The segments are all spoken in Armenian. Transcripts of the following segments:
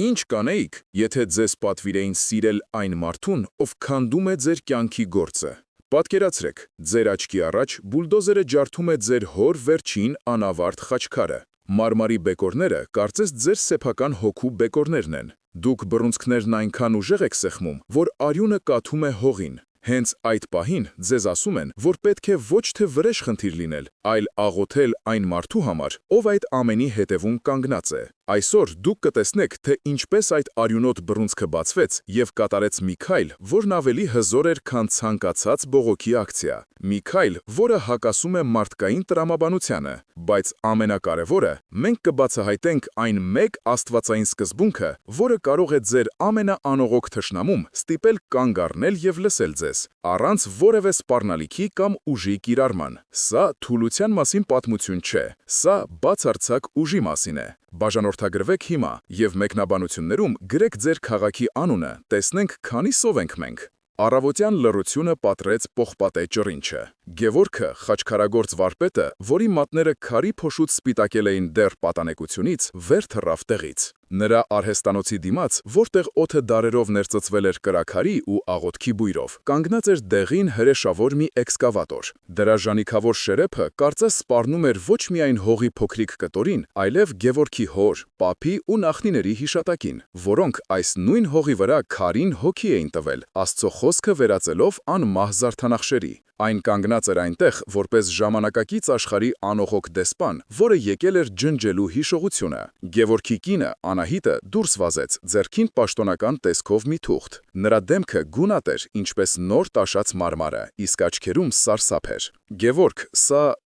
Ինչ կանեիք, եթե ձեզ պատվիրեին սիրել այն մարդուն, ով քանդում է ձեր կյանքի գործը։ Պատկերացրեք, ձեր աչքի առաջ բուլդոզերը ջարդում է ձեր հոր վերջին անավարտ խաչքարը։ Մարմարի բեկորները կարծես ձեր սեփական հոգու բեկորներն են։ Դուք բռունցքներն այնքան ուժեղ եք սեղմում, որ արյունը կաթում է հողին։ Հենց այդ պահին ձեզ ասում են, որ պետք է ոչ թե վրեժ խնդիր լինել, այլ աղոթել այն մարդու համար, ով այդ ամենի հետևում կանգնած է։ Այսօր դուք կտեսնեք, թե ինչպես այդ արյունոտ բռունցքը բացվեց և կատարեց մի քայլ, որն ավելի հզոր էր, քան ցանկացած բողոքի ակցիա։ Մի քայլ, որը հակասում է մարդկային տրամաբանությանը, բայց ամենակարևորը, մենք կբացահայտենք այն մեկ աստվածային սկզբունքը, որը կարող է ձեր ամենաանողոք թշնամում ստիպել կանգ առնել և լսել ձեզ, առանց որևէ սպառնալիքի կամ ուժի կիրառման։ Սա թուլության մասին պատմություն չէ, սա բացարձակ ուժի մասին է։ Բաժանորդագրվեք հիմա և մեկնաբանություններում գրեք ձեր քաղաքի անունը, տեսնենք քանի սով ենք մենք։ Առավոտյան լռությունը պատռեց պողպատե ճռինչը։ Գևորգը, խաչքարագործ վարպետը, որի մատները քարի փոշուց սպիտակել էին դեռ պատանեկությունից, վեր թռավ տեղից։ Նրա արհեստանոցի դիմաց, որտեղ օդը դարերով ներծծվել էր կրաքարի ու աղոթքի բույրով, կանգնած էր դեղին հրեշավոր մի էքսկավատոր։ Դրա ժանիքավոր շերեփը կարծես սպառնում էր ոչ միայն հողի փոքրիկ կտորին, այլև Գևորգի հոր, պապի ու նախնիների հիշատակին, որոնք այս նույն հողի վրա քարին հոգի էին տվել, Աստծո խոսքը վերածելով անմահ զարդանախշերի։ Այն կանգնած էր այնտեղ, որպես ժամանակակից աշխարհի անողոք դեսպան, որը եկել էր ջնջելու հիշողությունը։ Գևորգի կինը, Անահիտը, դուրս վազեց, ձեռքին պաշտոնական տեսքով մի թուղթ։ Նրա դեմքը գունատ էր, ինչպես նոր տաշած մարմարը, իսկ աչքերում սարսափ էր։ Գևորգ,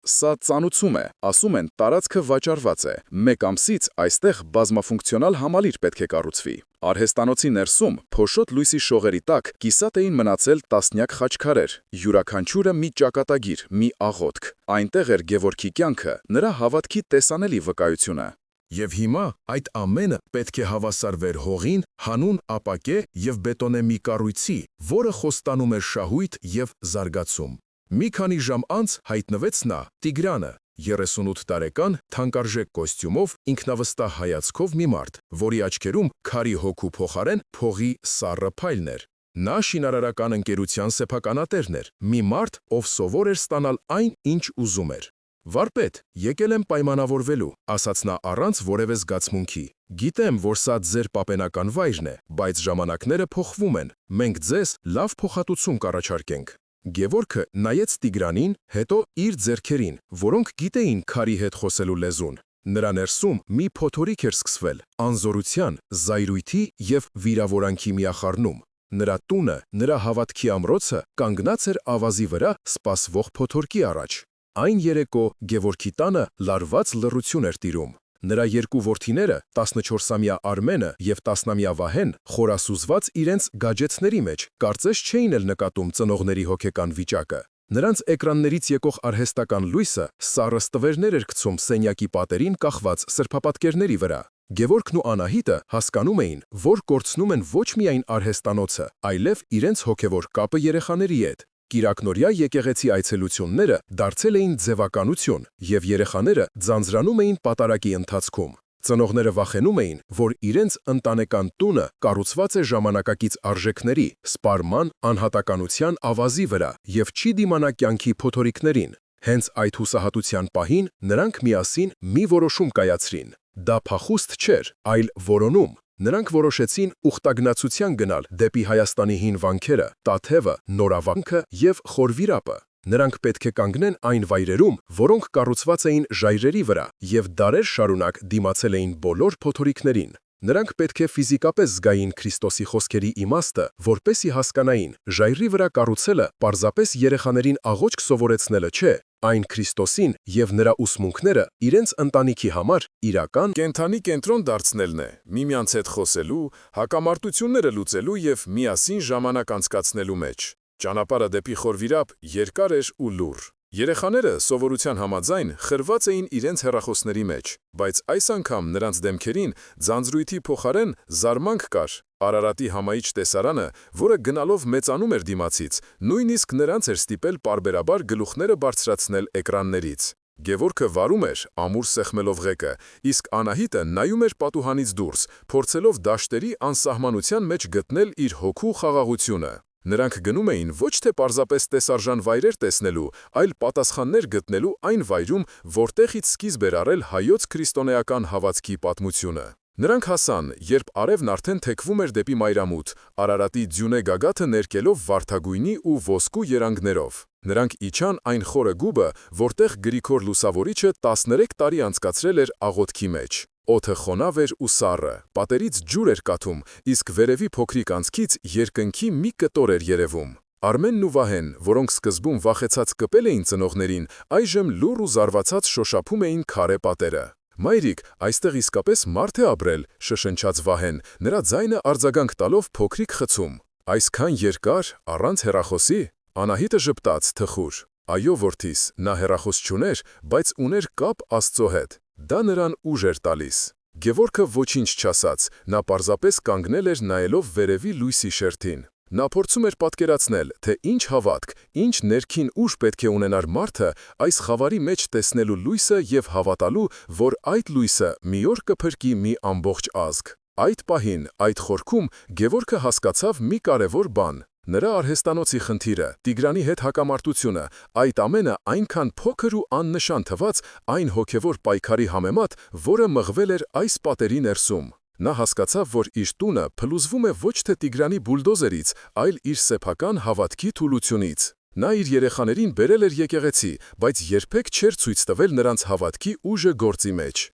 սա ծանուցում է, ասում են, տարածքը վաճառված է։ Մեկ ամսից այստեղ բազմաֆունկցիոնալ համալիր պետք է կառուցվի։ Արհեստանոցի ներսում, փոշոտ լույսի շողերի տակ, կիսատ էին մնացել տասնյակ խաչքարեր, յուրաքանչյուրը մի ճակատագիր, մի աղոթք։ Այնտեղ էր Գևորգի կյանքը, նրա հավատքի տեսանելի վկայությունը։ Եվ հիմա այդ ամենը պետք է հավասարվեր հողին, հանուն ապակե և բետոնե մի կառույցի, որը խոստանում էր շահույթ և զարգացում։ Մի քանի ժամ անց հայտնվեց նա, Տիգրանը, 38 տարեկան, թանկարժեք կոստյումով, ինքնավստահ հայացքով մի մարդ, որի աչքերում քարի հոգու փոխարեն փողի սառը փայլն էր։ Նա շինարարական ընկերության սեփականատերն էր, մի մարդ, ով սովոր էր ստանալ այն, ինչ ուզում էր։ «Վարպետ, եկել եմ պայմանավորվելու», ասաց նա առանց որևէ զգացմունքի։ «Գիտեմ, որ սա ձեր պապենական վայրն է, բայց ժամանակները փոխվում են, մենք ձեզ լավ փոխհատուցում կառաջարկենք»։ Գևորգը նայեց Տիգրանին, հետո իր ձեռքերին, որոնք գիտեին քարի հետ խոսելու լեզուն։ Նրա ներսում մի փոթորիկ էր սկսվել, անզորության, զայրույթի և վիրավորանքի միախառնում։ Նրա տունը, նրա հավատքի ամրոցը կանգնած էր ավազի վրա սպասվող փոթորկի առաջ։ Այն երեկո Գևորգի տանը լարված լռություն էր տիրում։ Նրա երկու որդիները, 14-ամյա Արմենը և 10-ամյա Վահեն, խորասուզված իրենց գաջեթների մեջ, կարծես չէին էլ նկատում ծնողների հոգեկան վիճակը։ Նրանց էկրաններից եկող արհեստական լույսը սառը ստվերներ էր գցում սենյակի պատերին կախված սրբապատկերների վրա։ Գևորգն ու Անահիտը հասկանում էին, որ կորցնում են ոչ միայն արհեստանոցը, այլև իրենց հոգևոր կապը երեխաների հետ։ Կիրակնօրյա եկեղեցի այցելությունները դարձել էին ձևականություն, և երեխաները ձանձրանում էին պատարագի ընթացքում։ Ծնողները վախենում էին, որ իրենց ընտանեկան տունը կառուցված է ժամանակակից արժեքների, սպառման, անհատականության ավազի վրա և չի դիմանա կյանքի փոթորիկներին։ Հենց այդ հուսահատության պահին նրանք միասին մի որոշում կայացրին։ Դա փախուստ չէր, այլ որոնում։ Նրանք որոշեցին ուխտագնացության գնալ դեպի Հայաստանի հին վանքերը, Տաթևը, Նորավանքը և Խորվիրապը։ Նրանք պետք է կանգնեն այն վայրերում, որոնք կառուցված էին ժայռերի վրա և դարեր շարունակ դիմացել էին բոլոր փոթորիկներին։ Նրանք պետք է ֆիզիկապես զգային Քրիստոսի խոսքերի իմաստը, որպեսզի հասկանային, ժայռի վրա կառուցելը պարզապես երեխաներին աղոթք սովորեցնելը չէ, այն Քրիստոսին և նրա ուսմունքները իրենց ընտանիքի համար իրական կենդանի կենտրոն դարձնելն է, միմյանց հետ խոսելու, հակամարտությունները լուծելու և միասին ժամանակ անցկացնելու մեջ։ Ճանապարհը դեպի Խորվիրապ երկար էր ու լուռ։ Երեխաները սովորության համաձայն խրված էին իրենց հեռախոսների մեջ, բայց այս անգամ նրանց դեմքերին ձանձրույթի փոխարեն զարմանք կար։ Արարատի համայիչ տեսարանը, որը գնալով մեծանում էր դիմացից, նույնիսկ նրանց էր ստիպել պարբերաբար գլուխները բարձրացնել էկրաններից։ Գևորգը վարում էր, ամուր սեղմելով ղեկը, իսկ Անահիտը նայում էր պատուհանից դուրս, փորձելով դաշտերի անսահմանության մեջ գտնել իր հոգու խաղաղությունը։ Նրանք գնում էին ոչ թե պարզապես տեսարժան վայրեր տեսնելու, այլ պատասխաններ գտնելու այն վայրում, որտեղից սկիզբ էր առել հայոց քրիստոնեական հավատքի պատմությունը։ Նրանք հասան, երբ արևն արդեն թեքվում էր դեպի մայրամուտ, Արարատի ձյունե գագաթը ներկելով վարդագույնի ու ոսկու երանգներով։ Նրանք իջան այն խորը գուբը, որտեղ Գրիգոր Լուսավորիչը 13 տարի անցկացրել էր աղոթքի մեջ։ Օդը խոնավ էր ու սառը, պատերից ջուր էր կաթում, իսկ վերևի փոքրիկ անցքից երկնքի մի կտոր էր երևում։ Արմենն ու Վահեն, որոնք սկզբում վախեցած կպել էին ծնողներին, այժմ լուռ ու զարվածած շոշափում էին քարե պատերը։ «Մայրիկ, այստեղ իսկապես մարդ է ապրել», շշնչաց Վահեն, նրա ձայնը արձագանք տալով փոքրիկ խցում։ «Այսքան երկար, առանց հեռախոսի»։ Անահիտը ժպտաց թխուր։ «Այո, որդիս, նա հեռախոս չուներ, բայց ուներ կապ Աստծո հետ։ Դա նրան ուժ էր տալիս»։ Գևորգը ոչինչ չասաց, նա պարզապես կանգնել էր նայելով վերևի լույսի շերտին։ Նա փորձում էր պատկերացնել, թե ինչ հավատք, ինչ ներքին ուժ պետք է ունենար մարդը այս խավարի մեջ տեսնելու լույսը և հավատալու, որ այդ լույսը մի օր կփրկի մի ամբողջ ազգ։ Այդ պահին, այդ խորքում Գևորգը հասկացավ մի կարևոր բան։ Նրա արհեստանոցի խնդիրը, Տիգրանի հետ հակամարտությունը, այդ ամենը այնքան փոքր ու աննշան թվաց այն հոգևոր պայքարի համեմատ, որը մղվել էր այս պատերի ներսում։ Նա հասկացավ, որ իր տունը փլուզվում է ոչ թե Տիգրանի բուլդոզերից, այլ իր սեփական հավատքի թուլությունից։ Նա իր երեխաներին բերել էր եկեղեցի, բայց երբեք չէր ցույց տվել նրանց հավատքի ուժը գործի մեջ։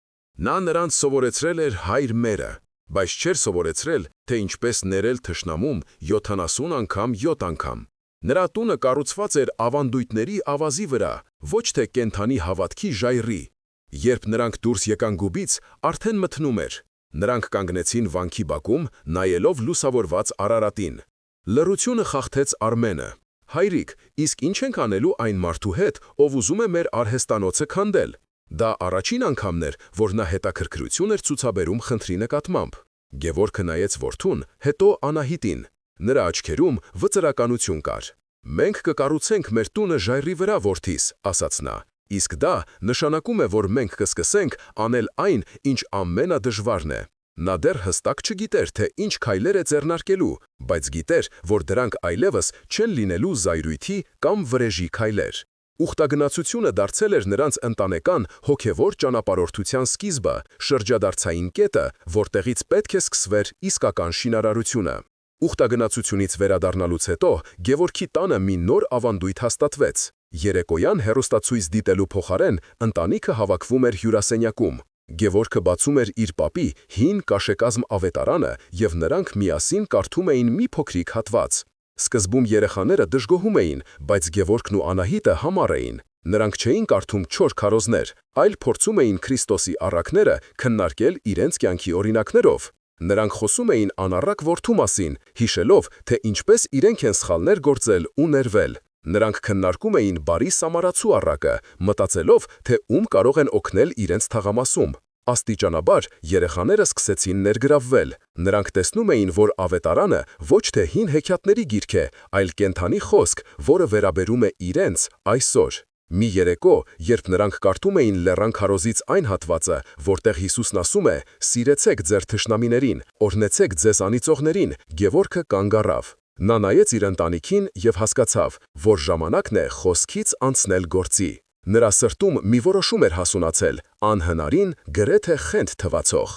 Նա նրանց սովորեցրել էր հայր մերը, բայց չէր սովորեցրել, թե ինչպես ներել թշնամում 70 անգամ 7 անգամ։ Նրա տունը կառուցված էր ավանդույթների ավազի վրա, ոչ թե կենդանի հավատքի ժայռի։ Երբ նրանք դուրս եկան գուբից, արդեն մթնում էր։ Նրանք կանգնեցին վանքի բակում, նայելով լուսավորված Արարատին։ Լռությունը խախտեց Արմենը։ «Հայրիկ, իսկ ինչ ենք անելու այն մարդու հետ, ով ուզում է մեր արհեստանոցը քանդել»։ Դա առաջին անգամն էր, որ նա հետաքրքրություն էր ցուցաբերում խնդրի նկատմամբ։ Գևորգը նայեց որդուն, հետո Անահիտին։ Նրա աչքերում վճռականություն կար։ «Մենք կկառուցենք մեր տունը ժայռի վրա, որդիս», ասաց նա։ «Իսկ դա նշանակում է, որ մենք կսկսենք անել այն, ինչ ամենադժվարն է»։ Նա դեռ հստակ չգիտեր, թե ինչ քայլեր է ձեռնարկելու, բայց գիտեր, որ դրանք այլևս չեն լինելու զայրույթի կամ վրեժի քայլեր։ Ուխտագնացությունը դարձել էր նրանց ընտանեկան հոգևոր ճանապարհորդության սկիզբը, շրջադարձային կետը, որտեղից պետք է սկսվեր իսկական շինարարությունը։ Ուխտագնացությունից վերադառնալուց հետո Գևորգի տանը մի նոր ավանդույթ հաստատվեց։ Երեկոյան հեռուստացույց դիտելու փոխարեն ընտանիքը հավաքվում էր հյուրասենյակում։ Գևորգը բացում էր իր պապի հին կաշեկազմ ավետարանը, և նրանք միասին կարդում էին մի փոքրիկ հատված։ Սկզբում երեխաները դժգոհում էին, բայց Գևորգն ու Անահիտը համառ էին։ Նրանք չէին կարդում չոր քարոզներ, այլ փորձում էին Քրիստոսի առակները քննարկել իրենց կյանքի օրինակներով։ Նրանք խոսում էին անառակ որդու մասին, հիշելով, թե ինչպես իրենք են սխալներ գործել ու ներվել։ Նրանք քննարկում էին բարի սամարացու առակը, մտածելով, թե ում կարող են օգնել իրենց թաղամասում։ Աստիճանաբար երեխաները սկսեցին ներգրավվել։ Նրանք տեսնում էին, որ ավետարանը ոչ թե հին հեքիաթների գիրք է, այլ կենդանի խոսք, որը վերաբերում է իրենց այսօր։ Մի երեկո, երբ նրանք կարդում էին Լեռան քարոզից այն հատվածը, որտեղ Հիսուսն ասում է. «Սիրեցեք ձեր թշնամիներին, օրհնեցեք ձեզ անիծողներին», Գևորգը կանգ առավ։ Նա նայեց իր ընտանիքին և հասկացավ, որ ժամանակն է խոսքից անցնել գործի։ Նրա սրտում մի որոշում էր հասունացել, անհնարին գրեթե խենթ թվացող։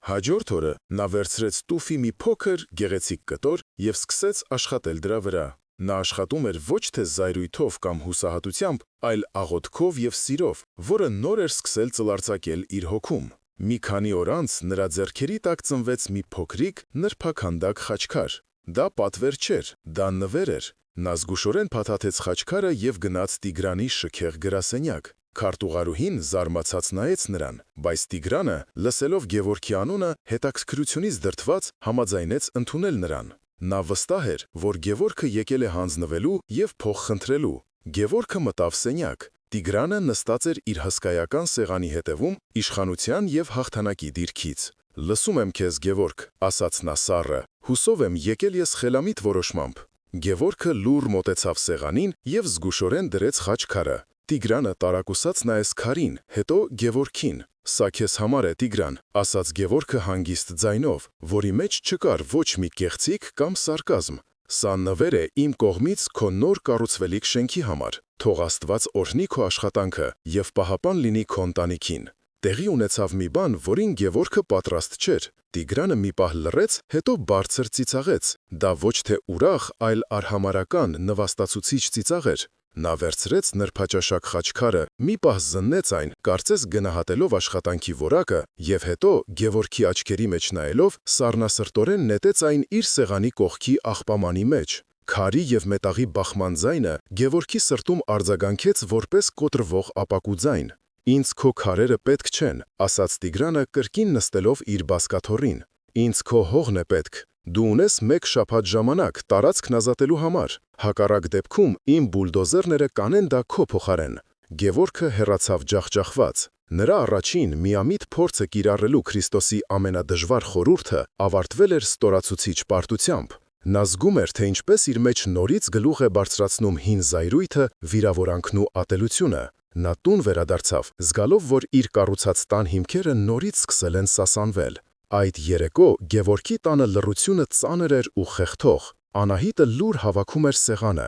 Հաջորդ օրը նա վերցրեց տուֆի մի փոքր, գեղեցիկ կտոր և սկսեց աշխատել դրա վրա։ Նա աշխատում էր ոչ թե զայրույթով կամ հուսահատությամբ, այլ աղոթքով և սիրով, որը նոր էր սկսել ծլարձակել իր հոգում։ Մի քանի օր անց նրա ձեռքերի տակ ծնվեց մի փոքրիկ, նրբաքանդակ խաչքար։ Դա պատվեր չէր, դա նվեր էր։ Նա զգուշորեն փաթաթեց խաչքարը և գնաց Տիգրանի շքեղ գրասենյակ։ Քարտուղարուհին զարմացած նայեց նրան, բայց Տիգրանը, լսելով Գևորգի անունը, հետաքրքրությունից դրդված, համաձայնեց ընդունել նրան։ Նա վստահ էր, որ Գևորգը եկել է հանձնվելու և փող խնդրելու։ Գևորգը մտավ սենյակ։ Տիգրանը նստած էր իր հսկայական սեղանի հետևում, իշխանության և հաղթանակի դիրքից։ «Լսում եմ քեզ, Գևորգ», ասաց նա սառը, «հուսով եմ եկել ես խելամիտ որոշմամբ»։ Գևորգը լուռ մոտեցավ սեղանին և զգուշորեն դրեց խաչքարը։ Տիգրանը տարակուսած նայեց քարին, հետո Գևորգին։ «Սա քեզ համար է, Տիգրան», ասաց Գևորգը հանգիստ ձայնով, որի մեջ չկար ոչ մի կեղծիք կամ սարկազմ։ «Սա նվեր է իմ կողմից քո նոր կառուցվելիք շենքի համար։ Թող Աստված օրհնի քո աշխատանքը և պահապան լինի քո ընտանիքին»։ Տեղի ունեցավ մի բան, որին Գևորգը պատրաստ չէր։ Տիգրանը մի պահ լռեց, հետո բարձր ծիծաղեց։ Դա ոչ թե ուրախ, այլ արհամարհական, նվաստացուցիչ ծիծաղ էր։ Նա վերցրեց նրբաճաշակ խաչքարը, մի պահ զննեց այն, կարծես գնահատելով աշխատանքի որակը, և հետո, Գևորգի աչքերի մեջ նայելով, սառնասրտորեն նետեց այն իր սեղանի կողքի աղբամանի մեջ։ Քարի և մետաղի բախման ձայնը Գևորգի սրտում արձագանքեց որպես կոտրվող ապակու ձայն։ «Ինձ քո քարերը պետք չեն», ասաց Տիգրանը կրկին նստելով իր բազկաթոռին։ «Ինձ քո հողն է պետք։ Դու ունես 1 շաբաթ ժամանակ տարածքն ազատելու համար։ Հակառակ դեպքում իմ բուլդոզերները կանեն դա քո փոխարեն»։ Գևորգը հեռացավ ջախջախված։ Նրա առաջին միամիտ փորձը կիրառելու Քրիստոսի ամենադժվար խորհուրդը ավարտվել էր ստորացուցիչ պարտությամբ։ Նա զգում էր, թե ինչպես իր մեջ նորից գլուխ է բարձրացնում հին զայրույթը, վիրավորանքն ու ատելությունը։ Նա տուն վերադարձավ, զգալով, որ իր կառուցած տան հիմքերը նորից սկսել են սասանվել։ Այդ երեկո Գևորգի տանը լռությունը ծանր էր ու խեղդող։ Անահիտը լուր հավաքում էր սեղանը։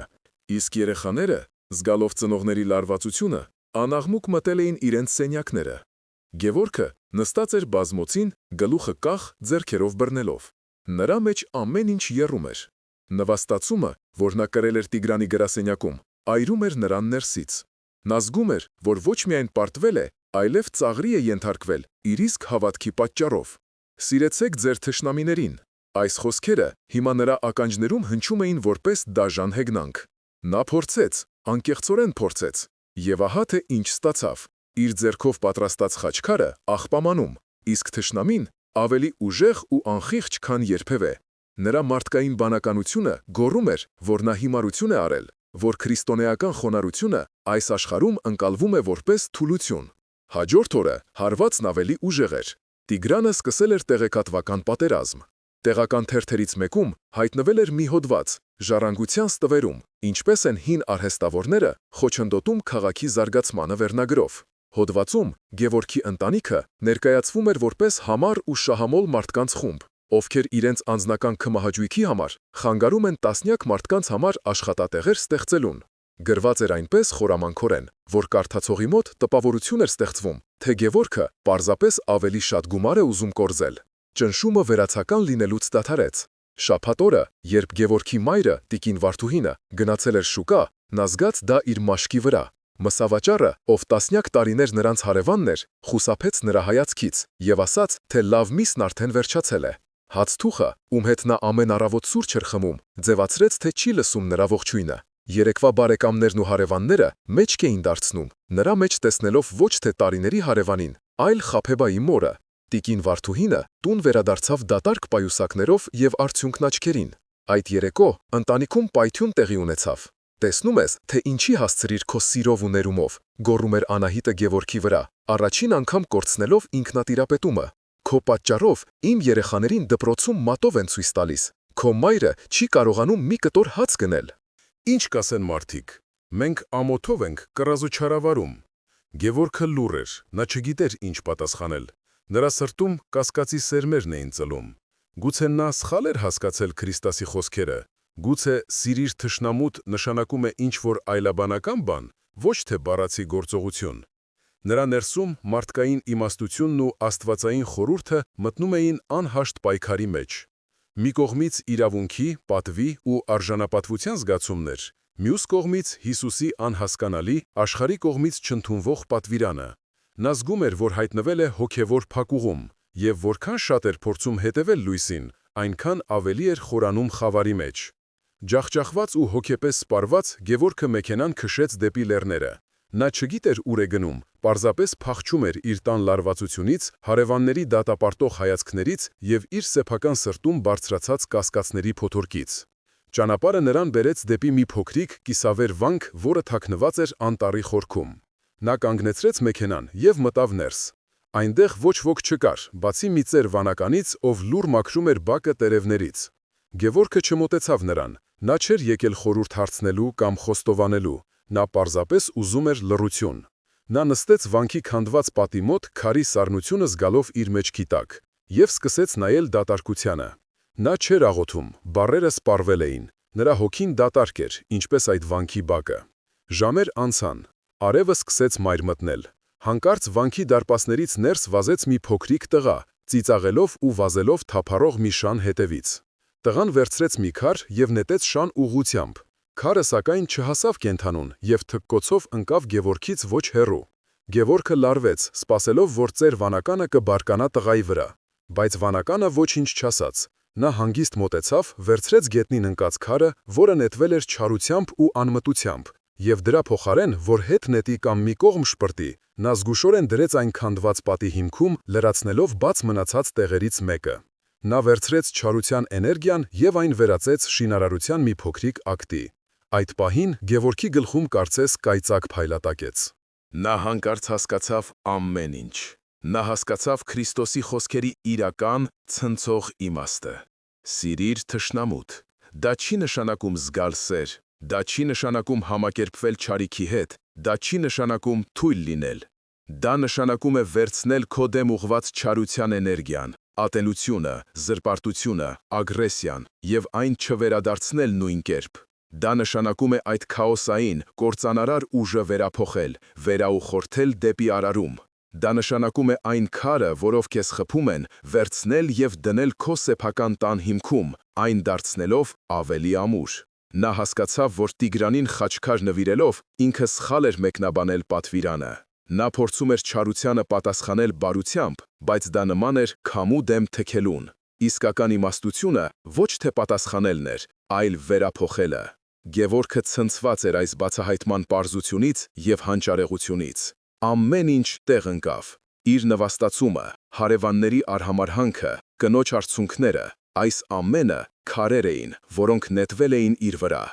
Իսկ երեխաները, զգալով ծնողների լարվածությունը, անաղմուկ մտել էին իրենց սենյակները։ Գևորգը նստած էր բազմոցին, գլուխը կախ, ձեռքերով բռնելով։ Նրա մեջ ամեն ինչ եռում էր։ Նվաստացումը, որ նա կրել էր Տիգրանի գրասենյակում, այրում էր նրան ներսից։ Նա զգում էր, որ ոչ միայն պարտվել է, այլև ծաղրի է ենթարկվել իր իսկ հավատքի պատճառով։ «Սիրեցեք ձեր թշնամիներին»։ Այս խոսքերը հիմա նրա ականջներում հնչում էին որպես դաժան հեգնանք։ Նա փորձեց, անկեղծորեն փորձեց, և ահա թե ինչ ստացավ։ Իր ձեռքով պատրաստած խաչքարը աղբամանում, իսկ թշնամին ավելի ուժեղ ու անխիղճ, քան երբևէ։ Նրա մարդկային բանականությունը գոռում էր, որ նա հիմարություն է արել, որ քրիստոնեական խոնարհությունը այս աշխարհում ընկալվում է որպես թուլություն։ Հաջորդ օրը հարվածն ավելի ուժեղ էր։ Տիգրանը սկսել էր տեղեկատվական պատերազմ։ Տեղական թերթերից մեկում հայտնվել էր մի հոդված «Ժառանգության ստվերում. ինչպես են հին արհեստավորները խոչընդոտում քաղաքի զարգացմանը» վերնագրով։ Հոդվածում Գևորգի ընտանիքը ներկայացվում էր որպես համառ ու շահամոլ մարդկանց խումբ, ովքեր իրենց անձնական քմահաճույքի համար խանգարում են տասնյակ մարդկանց համար աշխատատեղեր ստեղծելուն։ Գրված էր այնպես խորամանքորեն, որ կարդացողի մոտ տպավորություն էր ստեղծվում, թե Գևորգը պարզապես ավելի շատ գումար է ուզում կորզել։ Ճնշումը վերացական լինելուց դադարեց։ Շաբաթ օրը, երբ Գևորգի մայրը, տիկին Վարդուհինը, գնացել էր շուկա, նա զգաց դա իր մաշկի վրա։ Մսավաճառը, ով տասնյակ տարիներ նրանց հարևանն էր, խուսափեց նրա հայացքից և ասաց, թե լավ միսն արդեն վերջացել է։ Հացթուխը, ում հետ նա ամեն առավոտ սուրճ էր խմում, ձևացրեց, թե չի լսում նրա ողջույնը։ Երեկվա բարեկամներն ու հարևանները մեջք էին դարձնում, նրա մեջ տեսնելով ոչ թե տարիների հարևանին, այլ Խաբեբայի մորը։ Տիկին Վարդուհինը տուն վերադարձավ դատարկ պայուսակներով և արդյունքն աչքերին։ Այդ երեկո ընտանիքում պայթյուն տեղի ունեցավ։ «Տեսնում ես, թե ինչի հասցրիր քո սիրով ու ներումով», գոռում էր Անահիտը Գևորգի վրա, առաջին անգամ կորցնելով ինքնատիրապետումը։ «Քո պատճառով իմ երեխաներին դպրոցում մատով են ցույց տալիս։ Քո մայրը չի կարողանում մի կտոր հաց գնել»։ Ինչ կասեն մարդիկ։ Մենք ամոթով ենք կռազու չարավարում։ Գևորգը լուռ էր, նա չգիտեր ինչ պատասխանել։ Նրա սրտում կասկածի սերմերն էին ծլում։ Գուցե նա սխալ էր հասկացել Քրիստոսի խոսքերը։ Գուցե «սիրիր թշնամուդ» նշանակում է ինչ-որ այլաբանական բան, ոչ թե բառացի գործողություն։ Նրա ներսում մարդկային իմաստությունն ու աստվածային խորհուրդը մտնում էին անհաշտ պայքարի մեջ։ Մի կողմից իրավունքի, պատվի ու արժանապատվության զգացումներ, մյուս կողմից Հիսուսի անհասկանալի, աշխարհի կողմից չընդունվող պատվիրանը։ Նա զգում էր, որ հայտնվել է հոգևոր փակուղում, և որքան շատ էր փորձում հետևել լույսին, այնքան ավելի էր խորանում խավարի մեջ։ Ջախջախված ու հոգեպես սպառված Գևորգը մեքենան քշեց դեպի լեռները։ Նա չգիտեր ուր է գնում, պարզապես փախչում էր իր տան լարվածությունից, հարևանների դատապարտող հայացքներից և իր սեփական սրտում բարձրացած կասկածների փոթորկից։ Ճանապարհը նրան բերեց դեպի մի փոքրիկ, կիսավեր վանք, որը թաքնված էր անտառի խորքում։ Նա կանգնեցրեց մեքենան և մտավ ներս։ Այնտեղ ոչ ոք չկար, բացի մի ծեր վանականից, ով լուռ մաքրում էր բակը տերևներից։ Գևորգը չմոտեցավ նրան։ Նա չէր եկել խորհուրդ հարցնելու կամ խոստովանելու։ Նա պարզապես ուզում էր լռություն։ Նա նստեց վանքի քանդված պատի մոտ քարի սառնությունը զգալով իր մեջքի տակ և սկսեց նայել դատարկությանը։ Նա չէր աղոթում, բառերը սպառվել էին, նրա հոգին դատարկ էր, ինչպես այդ վանքի բակը։ Ժամեր անցան, արևը սկսեց մայր մտնել։ Հանկարծ վանքի դարպասներից ներս վազեց մի փոքրիկ տղա, ծիծաղելով ու վազելով թափառող մի շան հետևից։ Տղան վերցրեց մի քար և նետեց շան ուղղությամբ։ Քարը սակայն չհասավ կենդանուն և թքկոցով ընկավ Գևորգից ոչ հեռու։ Գևորգը լարվեց, սպասելով, որ ծեր վանականը կբարկանա տղայի վրա, բայց վանականը ոչինչ չասաց։ Նա հանգիստ մոտեցավ, վերցրեց գետնին ընկած քարը, որը նետվել էր չարությամբ ու անմտությամբ, և դրա փոխարեն, որ հետ նետի կամ մի կողմ շպրտի, նա զգուշորեն դրեց այն քանդված պատի հիմքում, լրացնելով բաց մնացած տեղերից մեկը։ Նա վերցրեց չարության էներգիան և այն վերածեց շինարարության մի փոքրիկ ակտի։ Այդ պահին Գևորգի գլխում կարծես կայծակ փայլատակեց։ Նա հանկարծ հասկացավ ամեն ինչ։ Նա հասկացավ Քրիստոսի խոսքերի իրական, ցնցող իմաստը։ Սիրիր թշնամուդ։ Դա չի նշանակում զգալ սեր, դա չի նշանակում համակերպվել չարիքի հետ, դա չի նշանակում թույլ լինել։ Դա նշանակում է վերցնել քո դեմ ուղղված չարության էներգիան, ատելությունը, զրպարտությունը, ագրեսիան և այն չվերադարձնել նույն կերպ։ Դա նշանակում է այդ քաոսային, կործանարար ուժը վերափոխել, վերաուխորթել դեպի արարում։ Դա նշանակում է այն քարը, որով քեզ խփում են, վերցնել և դնել քո սեփական տան հիմքում, այն դարձնելով ավելի ամուր։ Նա հասկացավ, որ Տիգրանին խաչքար նվիրելով ինքը սխալ էր մեկնաբանել պատվիրանը։ Նա փորձում էր չարությանը պատասխանել բարությամբ, բայց դա նման էր քամու դեմ թքելուն։ Իսկական իմաստությունը ոչ թե պատասխանելն էր, այլ վերափոխելը։ Գևորգը ցնցված էր այս բացահայտման պարզությունից և հանճարեղությունից։ Ամեն ինչ տեղ ընկավ։ Իր նվաստացումը, հարևանների արհամարհանքը, կնոջ արցունքները, այս ամենը քարեր էին, որոնք նետվել էին իր վրա։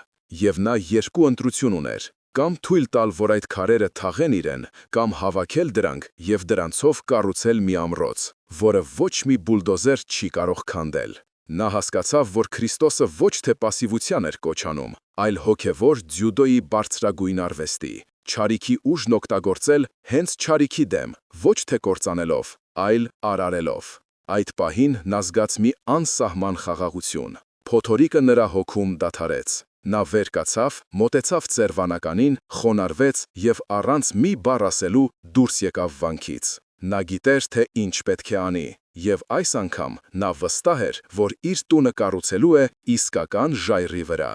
Եվ նա երկու ընտրություն ուներ. կամ թույլ տալ, որ այդ քարերը թաղեն իրեն, կամ հավաքել դրանք և դրանցով կառուցել մի ամրոց, որը ոչ մի բուլդոզեր չի կարող քանդել։ Նա հասկացավ, որ Քրիստոսը ոչ թե պասիվության էր կոչ անում, այլ հոգևոր ձյուդոյի բարձրագույն արվեստի, չարիքի ուժն օգտագործել հենց չարիքի դեմ, ոչ թե կործանելով, այլ արարելով։ Այդ պահին նա զգաց մի անսահման խաղաղություն։ Փոթորիկը նրա հոգում դադարեց։ Նա վեր կացավ, մոտեցավ ծեր վանականին, խոնարհվեց և առանց մի բառ ասելու դուրս եկավ վանքից։ Նա գիտեր, թե ինչ պետք է անի, և այս անգամ նա վստահ էր, որ իր տունը կառուցելու է իսկական ժայռի վրա։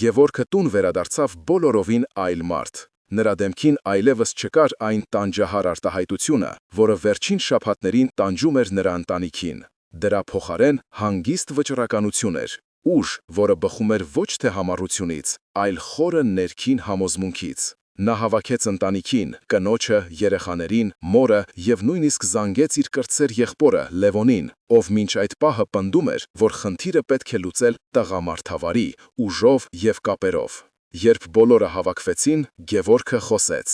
Գևորգը տուն վերադարձավ բոլորովին այլ մարդ։ Նրա դեմքին այլևս չկար այն տանջահար արտահայտությունը, որը վերջին շաբաթներին տանջում էր նրա ընտանիքին։ Դրա փոխարեն հանգիստ վճռականություն էր, ուժ, որը բխում էր ոչ թե համառությունից, այլ խորը ներքին համոզմունքից։ Նա հավաքեց ընտանիքին, կնոջը, երեխաներին, մորը և նույնիսկ զանգեց իր կրտսեր եղբորը Լևոնին, ով մինչ այդ պահը պնդում էր, որ խնդիրը պետք է լուծել տղամարդավարի, ուժով և կապերով։ Երբ բոլորը հավաքվեցին, Գևորգը խոսեց։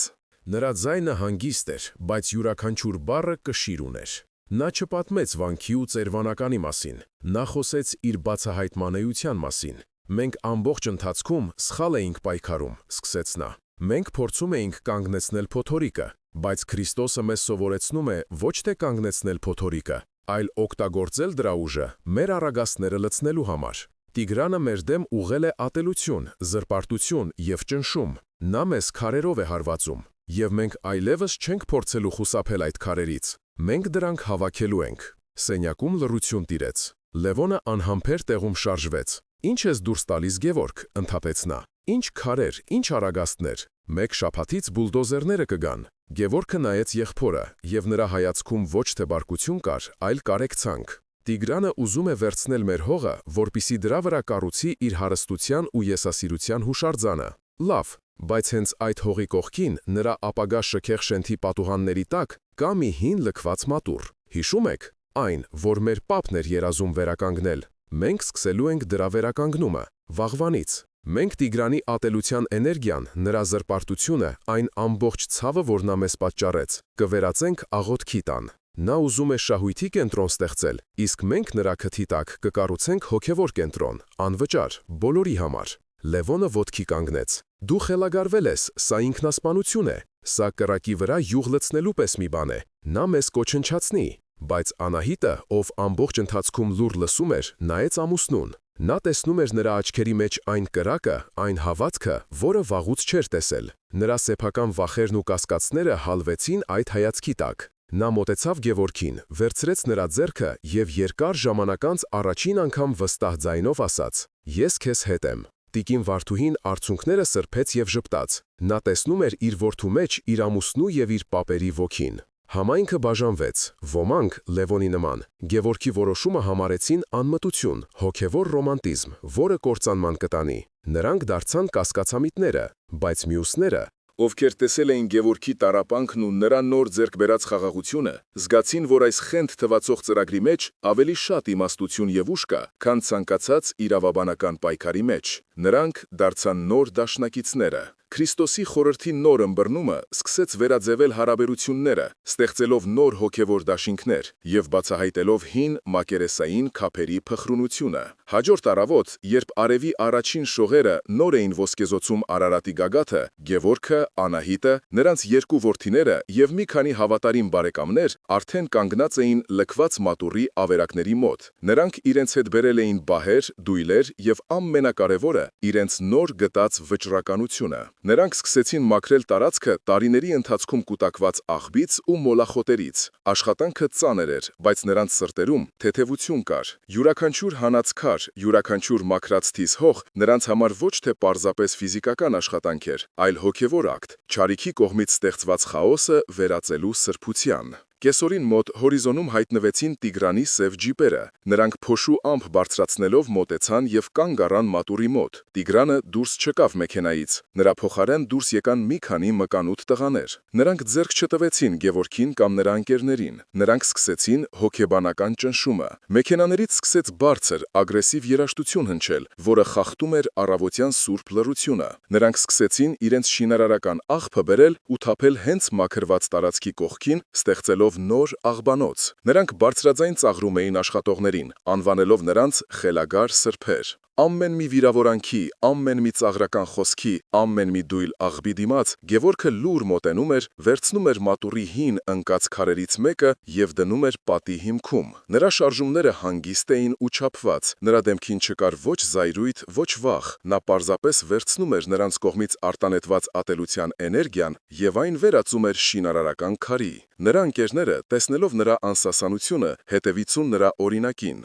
Նրա ձայնը հանգիստ էր, բայց յուրաքանչյուր բառը կշիռ ուներ։ Նա չպատմեց վանքի ու ծերվանականի մասին, նա խոսեց իր բացահայտման էության մասին։ Մենք ամբողջ ընթացքում սխալ էինք պայքարում, սկսեց նա։ Մենք փորձում էինք կանգնեցնել փոթորիկը, բայց Քրիստոսը մեզ սովորեցնում է ոչ թե կանգնեցնել փոթորիկը, այլ օգտագործել դրա ուժը մեր առագաստները լցնելու համար։ Տիգրանը մեր դեմ ուղղել է ատելություն, զրպարտություն և ճնշում։ Նա մեզ քարերով է հարվածում, և մենք այլևս չենք փորձելու խուսափել այդ քարերից։ Մենք դրանք հավաքելու ենք։ Սենյակում լռություն տիրեց։ Լևոնը անհամբեր տեղում շարժվեց։ Ինչ ես դուրս տալիս, Գևորգ, ընդհատեց նա։ Ինչ քարեր, ինչ առագաստներ։ Մեկ շաբաթից բուլդոզերները կգան։ Գևորգը նայեց եղբորը, և նրա հայացքում ոչ թե բարկություն կար, այլ կարեկցանք։ Տիգրանը ուզում է վերցնել մեր հողը, որպեսզի դրա վրա կառուցի իր հարստության ու եսասիրության հուշարձանը։ Լավ, բայց հենց այդ հողի կողքին, նրա ապագա շքեղ շենքի պատուհանների տակ, կա մի հին լքված մատուռ։ Հիշում եք, այն, որ մեր պապն էր երազում վերականգնել։ Մենք սկսելու ենք դրա վերականգնումը, վաղվանից։ Մենք Տիգրանի ատելության էներգիան, նրա զրպարտությունը, այն ամբողջ ցավը, որ նա մեզ պատճառեց, կվերածենք աղոթքի տան։ Նա ուզում է շահույթի կենտրոն ստեղծել, իսկ մենք նրա քթի տակ կկառուցենք հոգևոր կենտրոն, անվճար, բոլորի համար։ Լևոնը ոտքի կանգնեց։ Դու խելագարվել ես, սա ինքնասպանություն է, սա կրակի վրա յուղ լցնելու պես մի բան է, նա մեզ կոչնչացնի, բայց Անահիտը, ով ամբողջ ընթացքում լուր լսում էր, նայեց ամուսնուն։ Նա տեսնում էր նրա աչքերի մեջ այն կրակը, այն հավատքը, որը վաղուց չէր տեսել։ Նրա սեփական վախերն ու կասկածները հալվեցին այդ հայացքի տակ։ Նա մոտեցավ Գևորգին, վերցրեց նրա ձեռքը և երկար ժամանակ անց առաջին անգամ վստահ ձայնով ասաց. «Ես քեզ հետ եմ»։ Տիկին Վարդուհին արցունքները սրբեց և ժպտաց։ Նա տեսնում էր իր որդու մեջ իր ամուսնու և իր պապերի ոգին։ Համայնքը բաժանվեց, ոմանք, Լևոնի նման, Գևորգի որոշումը համարեցին անմտություն, հոգևոր ռոմանտիզմ, որը կործանման կտանի։ Նրանք դարձան կասկածամիտները, բայց մյուսները, Ովքեր տեսել էին Գևորգի տառապանքն ու նրա նոր ձեռք բերած խաղաղությունը, զգացին, որ այս խենթ թվացող ծրագրի մեջ ավելի շատ իմաստություն և ուժ կա, քան ցանկացած իրավաբանական պայքարի մեջ։ Նրանք դարձան նոր դաշնակիցները։ Քրիստոսի խորհրդի նոր ըմբռնումը սկսեց վերաձևել հարաբերությունները, ստեղծելով նոր հոգևոր դաշինքներ և բացահայտելով հին մակերեսային քափերի փխրունությունը։ Հաջորդ առավոտ, երբ արևի առաջին շողերը նոր էին ոսկեզօծում Արարատի գագաթը, Գևորգը, Անահիտը, նրանց երկու որդիները և մի քանի հավատարիմ բարեկամներ արդեն կանգնած էին լքված մատուռի ավերակների մոտ։ Նրանք իրենց հետ բերել էին բահեր, դույլեր և ամենակարևորը՝ իրենց նոր գտած վճռականությունը։ Նրանք սկսեցին մաքրել տարածքը տարիների ընթացքում կուտակված աղբից ու մոլախոտերից։ Աշխատանքը ծանր էր, բայց նրանց սրտերում թեթևություն կար։ Յուրաքանչյուր հանած քար, յուրաքանչյուր մաքրած թիզ հող նրանց համար ոչ թե պարզապես ֆիզիկական աշխատանք էր, այլ հոգևոր ակտ, չարիքի կողմից ստեղծված խաոսը վերածելու սրբության։ Կեսօրին մոտ հորիզոնում հայտնվեցին Տիգրանի սև ջիպերը։ Նրանք փոշու ամպ բարձրացնելով մոտեցան և կանգ առան մատուռի մոտ։ Տիգրանը դուրս չեկավ մեքենայից։ Նրա փոխարեն դուրս եկան մի քանի մկանուտ տղաներ։ Նրանք ձեռք չտվեցին Գևորգին կամ նրա ընկերներին։ Նրանք սկսեցին հոգեբանական ճնշումը։ Մեքենաներից սկսեց բարձր, ագրեսիվ երաժշտություն հնչել, որը խախտում էր առավոտյան սուրբ լռությունը։ Նրանք սկսեցին իրենց շինարարական աղբը բերել ու թափել հենց մաքրված տարածքի կողքին, ստեղծելով նոր աղբանոց։ Նրանք բարձրաձայն ծաղրում էին աշխատողներին, անվանելով նրանց խելագար սրբեր։ Ամեն մի վիրավորանքի, ամեն մի ծաղրական խոսքի, ամեն մի դույլ աղբի դիմաց Գևորգը լուռ մոտենում էր, վերցնում էր մատուռի հին ընկած քարերից մեկը և դնում էր պատի հիմքում։ Նրա շարժումները հանգիստ էին ու չափված։ Նրա դեմքին չկար ոչ զայրույթ, ոչ վախ։ Նա պարզապես վերցնում էր նրանց կողմից արտանետված ատելության էներգիան և այն վերածում էր շինարարական քարի։ Նրա ընկերները, տեսնելով նրա անսասանությունը, հետևեցին նրա օրինակին։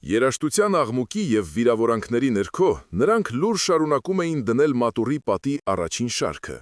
Երաժշտության աղմուկի և վիրավորանքների ներքո նրանք լուր շարունակում էին դնել մատուռի պատի առաջին շարքը։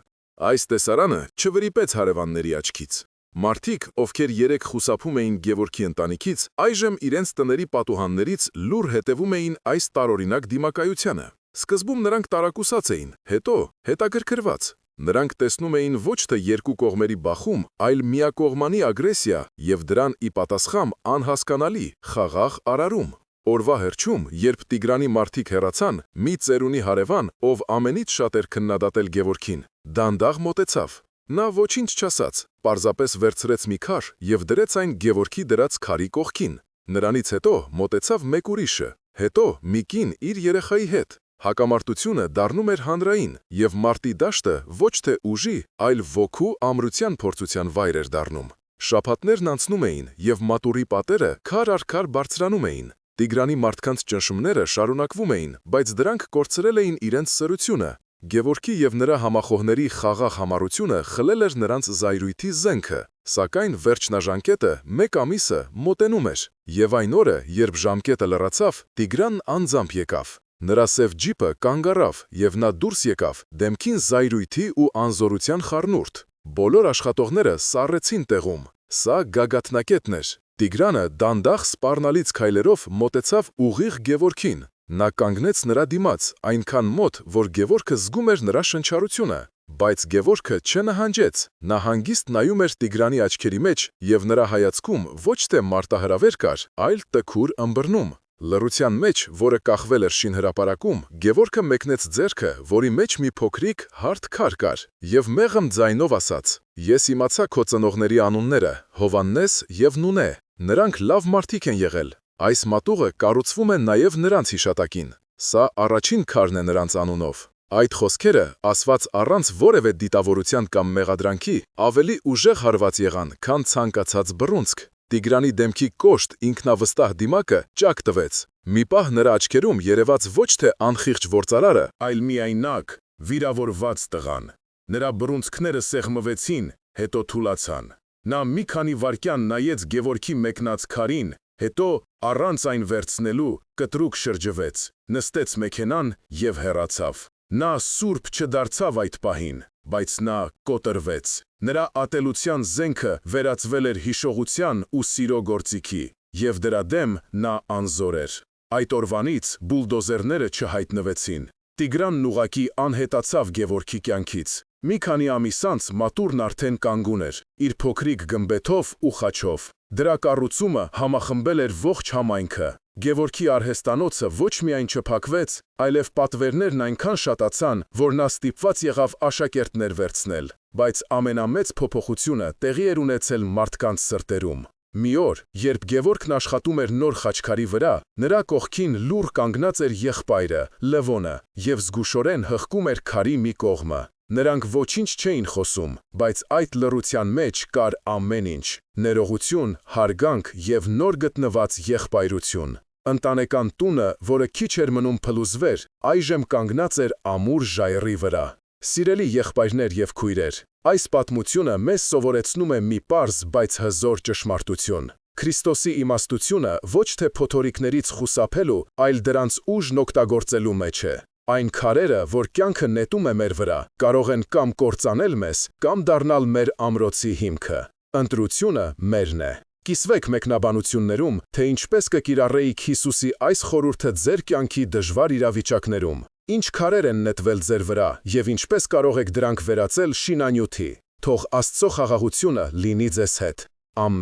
Այս տեսարանը չվրիպեց հարևանների աչքից։ Մարդիկ, ովքեր երեկ խուսափում էին Գևորգի ընտանիքից, այժմ իրենց տների պատուհաններից լուր հետևում էին այս տարօրինակ դիմակայությանը։ Սկզբում նրանք տարակուսած էին, հետո հետաքրքրված։ Նրանք տեսնում էին ոչ թե երկու կողմերի բախում, այլ միակողմանի ագրեսիա և դրան ի պատասխան անհասկանալի, խաղաղ արարում։ Օրվա հերթում, երբ Տիգրանի մարդիկ հեռացան, մի ծերունի հարևան, ով ամենից շատ էր քննադատել Գևորգին, դանդաղ մոտեցավ։ Նա ոչինչ չասաց, պարզապես վերցրեց մի քար և դրեց այն Գևորգի դրած քարի կողքին։ Նրանից հետո մոտեցավ մեկ ուրիշը, հետո մի կին իր երեխայի հետ։ Հակամարտությունը դառնում էր հանրային, և մարտի դաշտը ոչ թե ուժի, այլ ոգու ամրության փորձության վայր էր դառնում։ Շաբաթներն անցնում էին, և մատուռի պատերը քար առ քար բարձրանում էին։ Տիգրանի մարդկանց ճնշումները շարունակվում էին, բայց դրանք կորցրել էին իրենց սրությունը։ Գևորգի և նրա համախոհների խաղաղ համառությունը խլել էր նրանց զայրույթի զենքը, սակայն վերջնաժամկետը մեկ ամիսը մոտենում էր, և այն օրը, երբ ժամկետը լրացավ, Տիգրանն անձամբ եկավ։ Նրա սև ջիպը կանգ առավ, և նա դուրս եկավ, դեմքին զայրույթի ու անզորության խառնուրդ։ Բոլոր աշխատողները սառեցին տեղում։ Սա գագաթնակետն էր։ Տիգրանը դանդաղ սպառնալից քայլերով մոտեցավ ուղիղ Գևորգին։ Նա կանգնեց նրա դիմաց, այնքան մոտ, որ Գևորգը զգում էր նրա շնչառությունը։ Բայց Գևորգը չնահանջեց։ Նա հանգիստ նայում էր Տիգրանի աչքերի մեջ, և նրա հայացքում ոչ թե մարտահրավեր կար, այլ տխուր ըմբռնում։ Լռության մեջ, որը կախվել էր շինհրապարակում, Գևորգը մեկնեց ձեռքը, որի մեջ մի փոքրիկ հարթ քար կար, և մեղմ ձայնով ասաց. «Ես իմացա քո ծնողների անունները՝ Հովհաննես և Նունե։ Նրանք լավ մարդիկ են եղել։ Այս մատուռը կառուցվում է նաև նրանց հիշատակին»։ Սա առաջին քարն է նրանց անունով։ Այդ խոսքերը, ասված առանց որևէ դիտավորության կամ մեղադրանքի, ավելի ուժեղ հարված եղան, քան ցանկացած բռունցք։ Տիգրանի դեմքի կոշտ, ինքնավստահ դիմակը ճակ տվեց։ Մի պահ նրա աչքերում երևաց ոչ թե անխիղճ գործարարը, Այլ միայնակ, վիրավորված տղան։ Նրա բռունցքները սեղմվեցին, հետո թուլացան։ Նա մի քանի վայրկյան նայեց Գևորգի մեկնած քարին, հետո առանց այն վերցնելու կտրուկ շրջվեց, նստեց մեքենան և հեռացավ։ Նա սուրբ չդարձավ այդ պահին, բայց նա կոտրվեց։ Նրա ատելության զենքը վերածվել էր հիշողության ու սիրո գործիքի, և դրա դեմ նա անզոր էր։ Այդ օրվանից բուլդոզերները չհայտնվեցին։ Տիգրանն ուղղակի անհետացավ Գևորգի կյանքից։ Մի քանի ամիս անց մատուրն արդեն կանգուն էր, իր փոքրիկ գմբեթով ու խաչով։ Դրա կառուցումը համախմբել էր ողջ համայնքը։ Գևորգի արհեստանոցը ոչ միայն չփակվեց, այլև պատվերներն այնքան շատացան, որ նա ստիպված եղավ աշակերտներ վերցնել։ Բայց ամենամեծ փոփոխությունը տեղի էր ունեցել մարդկանց սրտերում։ Մի օր, երբ Գևորգն աշխատում էր նոր խաչքարի վրա, նրա կողքին լուռ կանգնած էր եղբայրը, Լևոնը, և զգուշորեն հղկում էր քարի մի կողմը։ Նրանք ոչինչ չէին խոսում, բայց այդ լռության մեջ կար ամեն ինչ՝ ներողություն, հարգանք և նոր գտնված եղբայրություն։ Ընտանեկան տունը, որը քիչ էր մնում փլուզվեր, այժմ կանգնած էր ամուր ժայռի վրա։ Սիրելի եղբայրներ և քույրեր, այս պատմությունը մեզ սովորեցնում է մի պարզ, բայց հզոր ճշմարտություն։ Քրիստոսի իմաստությունը ոչ թե փոթորիկներից խուսափելու, այլ դրանց ուժն օգտագործելու մեջ է։ Այն քարերը, որ կյանքը նետում է մեր վրա, կարող են կամ կործանել մեզ, կամ դառնալ մեր ամրոցի հիմքը։ Ընտրությունը մերն է։ Կիսվեք մեկնաբանություններում, թե ինչպես կկիրառեիք Հիսուսի այս խորհուրդը ձեր կյանքի դժվար իրավիճակներում։ Ինչ քարեր են նետվել ձեր վրա և ինչպես կարող եք դրանք վերածել շինանյութի։ Թող Աստծո խաղաղությունը լինի ձեզ հետ։ Ամեն։